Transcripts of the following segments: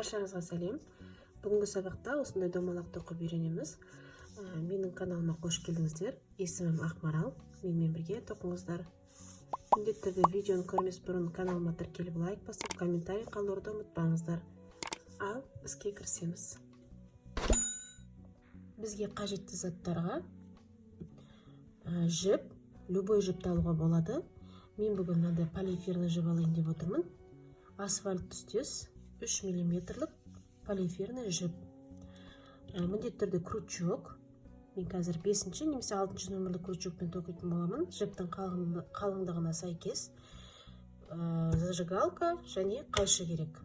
Баршаңызға сәлем. Бүгінгі сабақта осындай домалақты оқып үйренеміз. Менің каналыма қош келдіңіздер. Есімім Ақмарал. Менімен бірге тоқыңыздар. Міндетті түрде видеоны көрмес бұрын каналыма тіркеліп лайк басып, комментарий қалдыруды ұмытпаңыздар. Ал іске кірісеміз. Бізге қажетті заттарға жіп, любой жіпті алуға болады. Мен бүгін мынандай полиэфирный жіп алайын деп отырмын. Асфальт түстес 3 мм полиэфирный жіп. Міндетті түрде крючок. Мен қазір 5-ші немесе 6-ші нөмірлі крючокпен тоқитын боламын. Жіптің қалыңдығына сәйкес зажигалка және қайшы керек.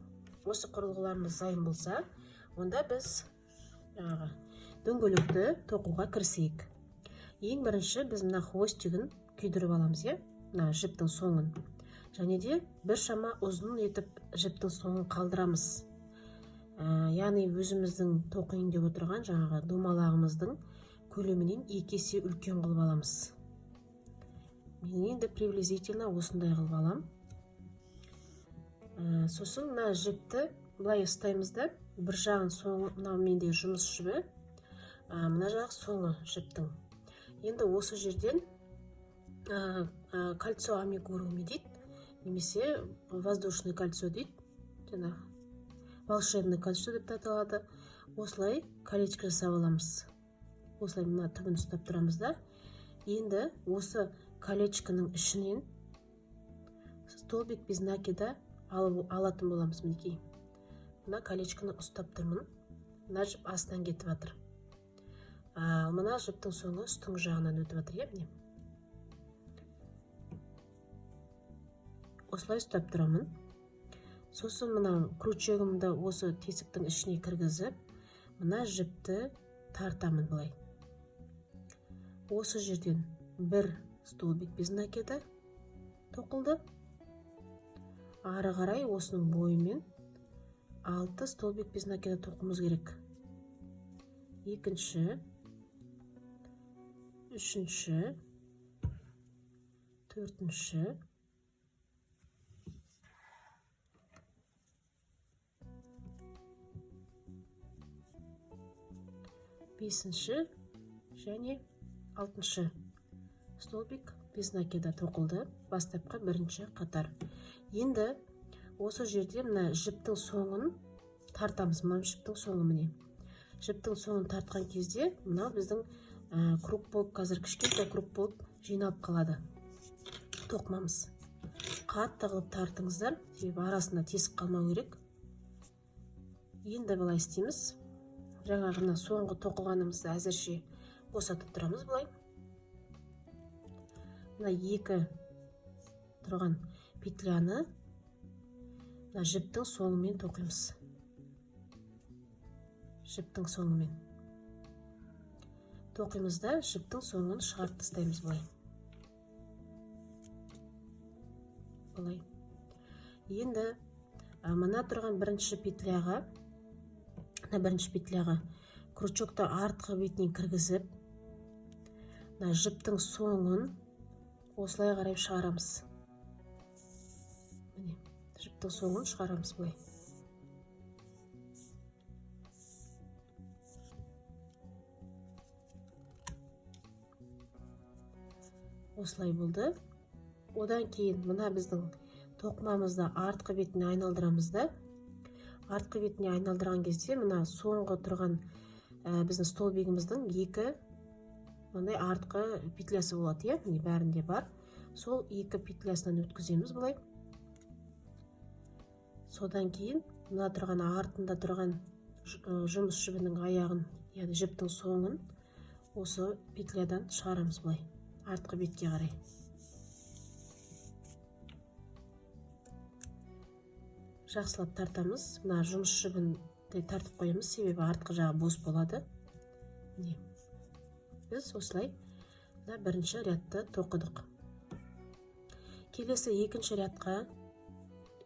Осы құрылғыларымыз дайын болса, онда біз дөңгелекті тоқуға кірісейік. Ең бірінші біз мына хвостигін күйдіріп аламыз, мына жіптің соңын. Және де бір шама ұзын етіп жіптің соңын қалдырамыз. Яғни өзіміздің тоқиын деп отырған жаңағы домалағымыздың көлемінен 2 есе үлкен қылып аламыз. Мен енді приблизительно осындай қылып алам. Сосын мына жіпті былай ұстаймыз да, бір жағын соңы, мынау менде жұмыс жібі, мына жағы соңы жіптің. Енді осы жерден кольцо амигуруми дейді, немесе воздушный кольцо дейді, жаңа волшебный кольцо деп аталады. Осылай колечко жасап аламыз. Осылай мына түбін ұстап тұрамыз да. Енді осы колечканың ішінен столбик без накида алатын боламыз. Мінекей. Мына колечканы ұстап тұрмын. Мына жіп астынан кетіп жатыр. Мына жіптің соңы үстің жағынан өтіп жатыр, Осылай ұстап тұрамын. Сосын мына крючогымды осы тесіктің ішіне кіргізіп, мына жіпті тартамын былай. Осы жерден бір столбик без накида тоқылды. Ары қарай осының бойымен 6 столбик без накида тоқымыз керек. Екінші, үшінші, төртінші, бесінші және 6-шы столбик без накида тоқылды. Бастапқы бірінші қатар. Енді осы жерде мына жіптің соңын тартамыз. Мына жіптің соңы міне. Жіптің соңын тартқан кезде мына біздің круг болып, қазір кішкентай круг болып жиналып қалады. Тоқымамыз. Қатты қылып тартыңыздар, себебі арасында тесік қалмау керек. Енді былай істейміз. Жаңағына соңғы тоқылғанымызды әзірше босатып тұрамыз былай. Мына екі тұрған петляны мына жіптің соңымен тоқимыз. Жіптің соңымен. Тоқимыз да жіптің соңын шығарып тастаймыз былай. Былай. Енді мына тұрған бірінші петляға крючокты артқы бетінен кіргізіп, жіптің соңын осылай қарай шығарамыз. Міне, жіптің соңын шығарамыз бұлай. Осылай болды. Одан кейін мына біздің тоқымамызды артқы бетіне айналдырамыз да. Артқы бетіне айналдырған кезде мына соңғы тұрған біздің столбигіміздің екі мындай артқы петлясы болады, міне бәрінде бар. Сол екі петлясынан өткіземіз былай. Содан кейін мына тұрған артында тұрған жұмыс жібінің аяғын, яғни жіптің соңын осы петлядан шығарамыз былай, артқы бетке қарай. Жақсылап тартамыз. Мына жұмыс жібін тартып қоямыз, себебі артқы жағы бос болады. Біз осылай бірінші рядты тоқыдық. Келесі екінші рядқа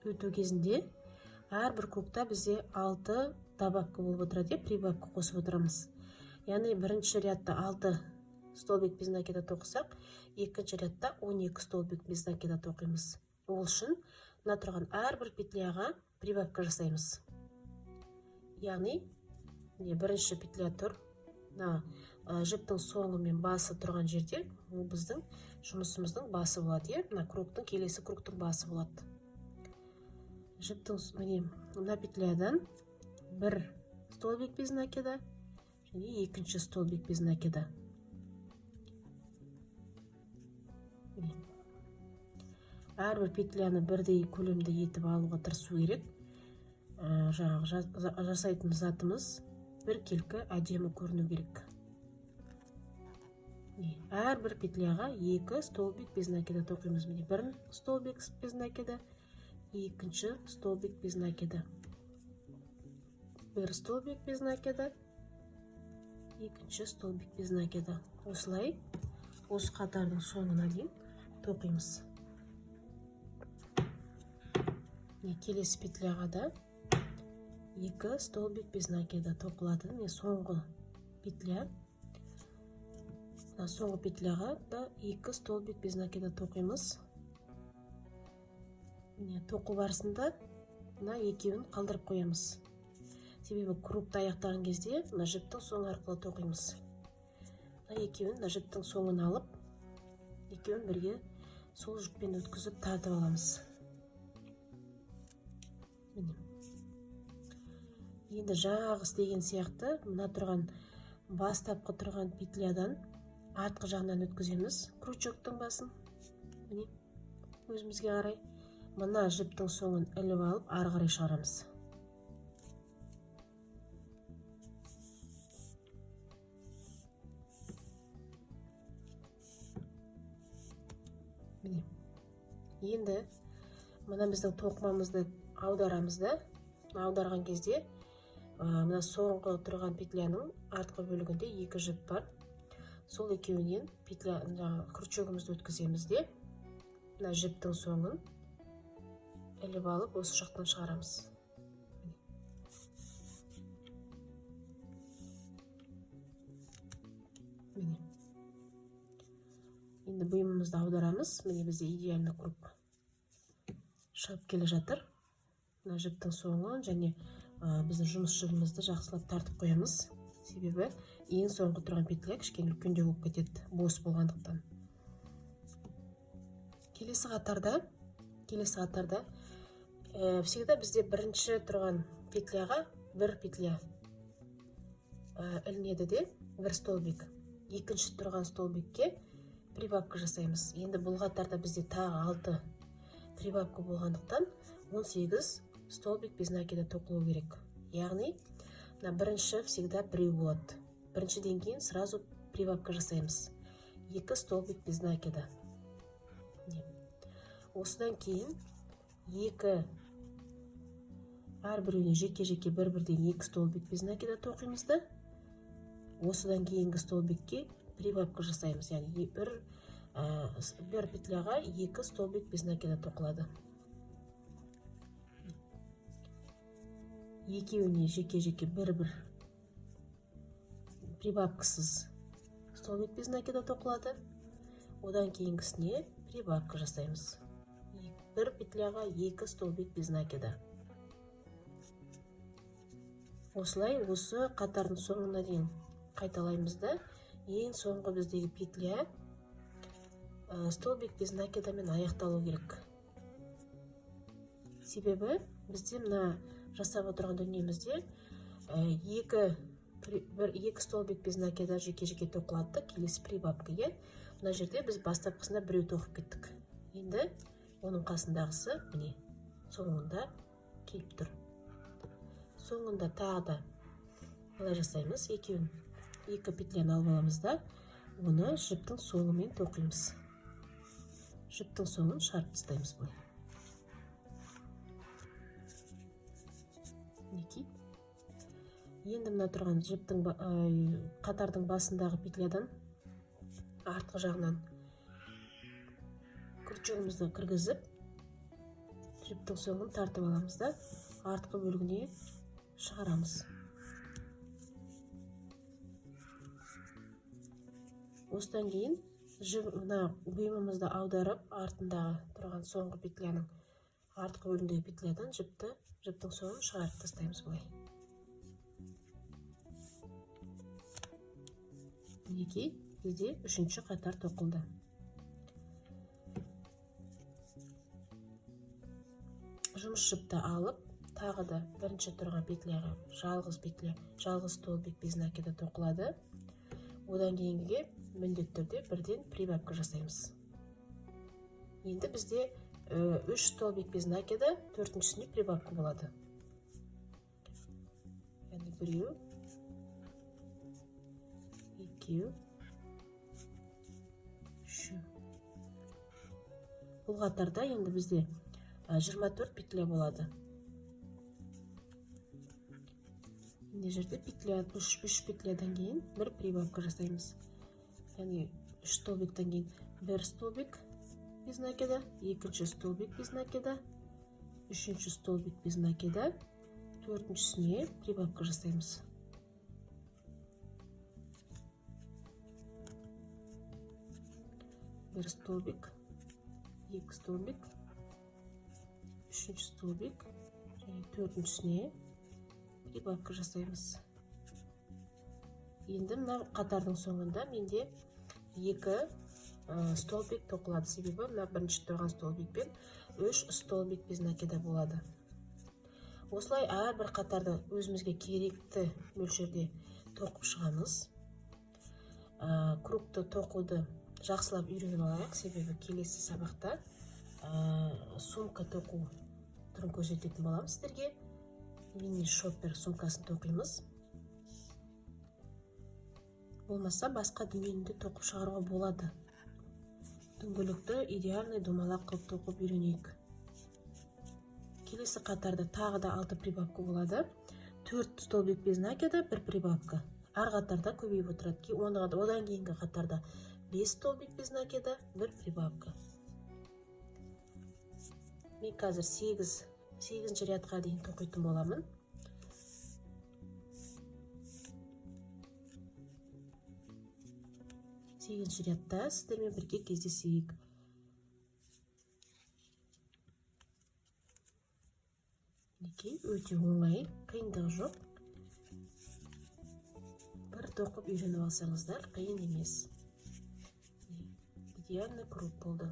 өту кезінде әрбір кругта бізде 6 добавка болып отырады, прибавка қосып отырамыз. Яғни бірінші рядта 6 столбик без накида тоқысақ, екінші рядта 12 столбик без накида тоқимыз. Ол үшін мына тұрған әрбір петляға прибавка жасаймыз. яғни бірінші петля тұр. Жіптің соңы мен басы тұрған жерде ол біздің жұмысымыздың басы болады. Мына кругтың келесі кругтың басы болады. Жіптің мына петлядан бір столбик без накида және екінші столбик без накида. Әрбір петляны бірдей көлемді етіп алуға тырысу керек. Жасайтын затымыз біркелкі әдемі көріну керек. Әрбір петляға 2 столбик без накида тоқимыз. Бір столбик без накида, екінші столбик без накида. Бір столбик без накида, екінші столбик без накида. Осылай осы қатардың соңына дейін тоқимыз. Келесі петляға да 2 столбик без накида тоқылады. Соңғы петляға да 2 столбик без накида тоқимыз. Тоқу барысында екеуін қалдырып қоямыз. Себебі кругты аяқтаған кезде жіптің соңы арқылы тоқимыз. Екеуін жіптің соңын алып, екеуін бірге сол жіппен өткізіп тартып аламыз. Енді жаңағы істеген сияқты мына тұрған бастапқы тұрған петлядан артқы жағынан өткіземіз крючоктың басын. Өзімізге қарай мына жіптің соңын іліп алып ары қарай шығарамыз. Енді мына біздің тоқымамызды аударамыз да, аударған кезде мына соңғы тұрған петляның артқы бөлігінде 2 жіп бар. Сол екеуінен крючогымызды өткіземіз де, мына жіптің соңын іліп алып осы жақтан шығарамыз. Енді бұйымымызды аударамыз. Бізде идеальный круг шығып келе жатыр. Мына жіптің соңын және біздің жұмыс жібімізді жақсылап тартып қоямыз. Себебі ең соңғы тұрған петля кішкене үлкендеу болып кетеді, бос болғандықтан. Келесі қатарда всегда бізде бірінші тұрған петляға бір петля ілінеді де, бір столбик. Екінші тұрған столбикке прибавка жасаймыз. Енді бұл қатарда бізде тағы 6 прибавка болғандықтан 18 столбик без накида тоқылу керек. Яғни, бірінші всегда біреу болады. Біріншіден кейін сразу прибавка жасаймыз. 2 столбик без накида. Осыдан кейін әрбіреуіне жеке-жеке бір-бірден 2 столбик без накида тоқимыз да, осыдан кейінгі столбикке прибавка жасаймыз. Яғни, бір петляға 2 столбик без накида тоқылады. Екеуіне жеке-жеке бір-бір прибавкасыз столбик без накида тоқылады. Одан кейінгісіне прибавка жасаймыз. Бір петляға 2 столбик без накида. Осылай осы қатардың соңына дейін қайталаймыз да, ең соңғы біздегі петля столбик без накидамен аяқталу керек. Себебі бізде мына жасап отырған дүниемізде 2 столбик без накида жеке-жеке тоқылады, келесі прибавка. Мына жерде біз бастапқысында біреу тоқып кеттік. Енді оның қасындағысы соңында келіп тұр. Соңында тағы да былай жасаймыз. 2 петляны алып аламыз да, оны жіптің соңымен тоқимыз. Жіптің соңын шығарып тастаймыз былай. Енді мына тұрған қатардың басындағы петлядан артқы жағынан крючогымызды кіргізіп, жіптің соңын тартып аламыз да, артқы бөлігіне шығарамыз. Осыдан кейін бұйымымызды аударып, артындағы тұрған соңғы петляның артқы бөлігіндегі петлядан жіптің соңын шығарып тастаймыз былай. мінекей бізде үшінші қатар тоқылды. Жұмыс жіпті алып, тағы да бірінші тұрған петляға жалғыз столбик без накида тоқылады. Одан кейінге міндетті түрде бірден прибавка жасаймыз. Енді бізде 3 столбик без накида, төртіншісіне прибавка болады. Яғни біреу, екеу, үшеу. Бұл қатарда енді бізде 24 петля болады. Мына жерде 3 петлядан кейін бір прибавка жасаймыз. Яғни 3 столбиктан кейін бір столбик без накида, екінші столбик без накида, үшінші столбик без накида, төртіншісіне прибавка жасаймыз. Бір столбик, екі столбик, үшінші столбик, және төртіншісіне прибавка жасаймыз. Енді мына қатардың соңында менде екі столбик тоқылады. Себебі мына бірінші тұрған столбикпен 3 столбик без накида болады. Осылай әрбір қатарды өзімізге керекті мөлшерде тоқып шығамыз. Кругты тоқуды жақсылап үйреніп алайық, себебі келесі сабақта сумка тоқу түрін көрсететін боламыз сіздерге. Мини шоппер сумкасын тоқимыз. Болмаса басқа дүниені де тоқып шығаруға болады. Дөңгелекті идеальный домалақ қылып тоқып үйренейік. Келесі қатарда тағы да 6 прибавка болады. 4 столбик без накида, 1 прибавка. Әр қатарда көбейіп отырады. Одан кейінгі қатарда 5 столбик без накида, 1 прибавка. Мен қазір 8-ші рядқа дейін тоқитын боламын. Сегізінші рядта сіздермен бірге кездесейік. Мінекей өте оңай, қиындығы жоқ. Бір тоқып үйреніп алсаңыздар, қиын емес. Идеальный круг болды.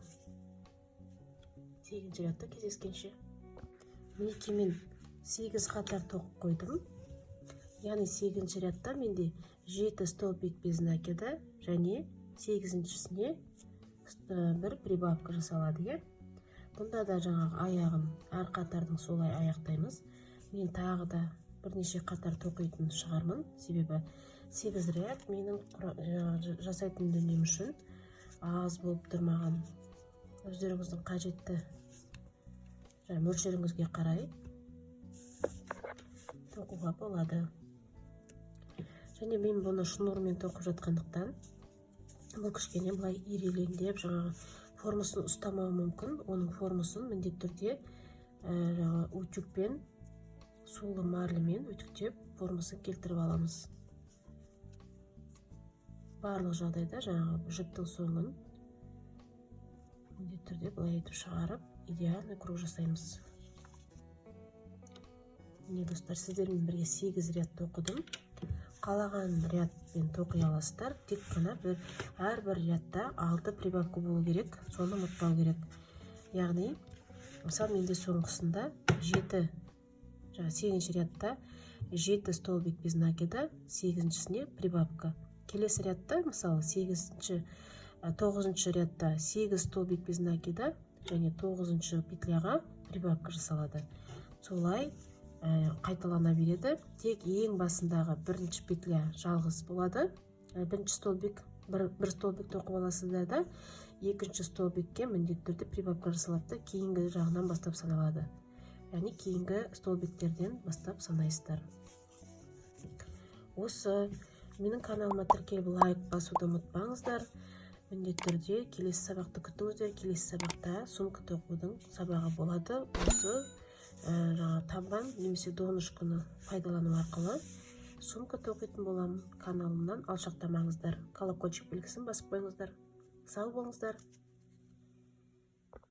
Сегізінші рядта кездескенше. Мінекей мен 8 қатар тоқып қойдым. Яғни 8-ші рядта менде 7 столбик без накида және 8-шісіне бір прибавка жасалады. Бұнда да жаңағы аяғын әр қатардың солай аяқтаймыз. Мен тағы да бірнеше қатар тоқитын шығармын. Себебі 8 ряд менің жасайтын дүнием үшін аз болып тұрмаған. Өздеріңіздің қажетті мөлшеріңізге қарай тоқуға болады. Және мен бұны шнурмен тоқып жатқандықтан бұл кішкене былай ирелеңдеп жаңағы формасын ұстамауы мүмкін. Оның формасын міндетті түрде утюгпен, сулы марлемен үтіктеп формасын келтіріп аламыз. Барлық жағдайда жаңағы жіптің соңын міндетті түрде былай етіп шығарып, идеальный круг жасаймыз. Міне достар, сіздермен бірге 8 ряд тоқыдым. Қалаған рядпен тоқи аласыздар. Тек қана әрбір рядта 6 прибавка болу керек. Соны ұмытпау керек. Яғни, мысалы менде соңғысында 8-ші рядта 7 столбик без накида, 8-шісіне прибавка. Келесі рядта, мысалы 9-ші рядта 8 столбик без накида және 9-ші петляға прибавка жасалады. Солай қайталана береді. Тек ең басындағы бірінші петля жалғыз болады. Бірінші столбик, бір столбик тоқып аласыздар да, екінші столбикке міндетті түрде прибавка жасалады, кейінгі жағынан бастап саналады. Яғни кейінгі столбиктерден бастап санайсыздар. Осы менің каналыма тіркеліп лайк басуды ұмытпаңыздар. Міндетті түрде келесі сабақты күтіңіздер. Келесі сабақта сумка тоқудың сабағы болады. Осы табан немесе донышканы пайдалану арқылы сумка тоқитын боламын. Каналымнан алшақтамаңыздар. Колокольчик белгісін басып қойыңыздар. Сау болыңыздар.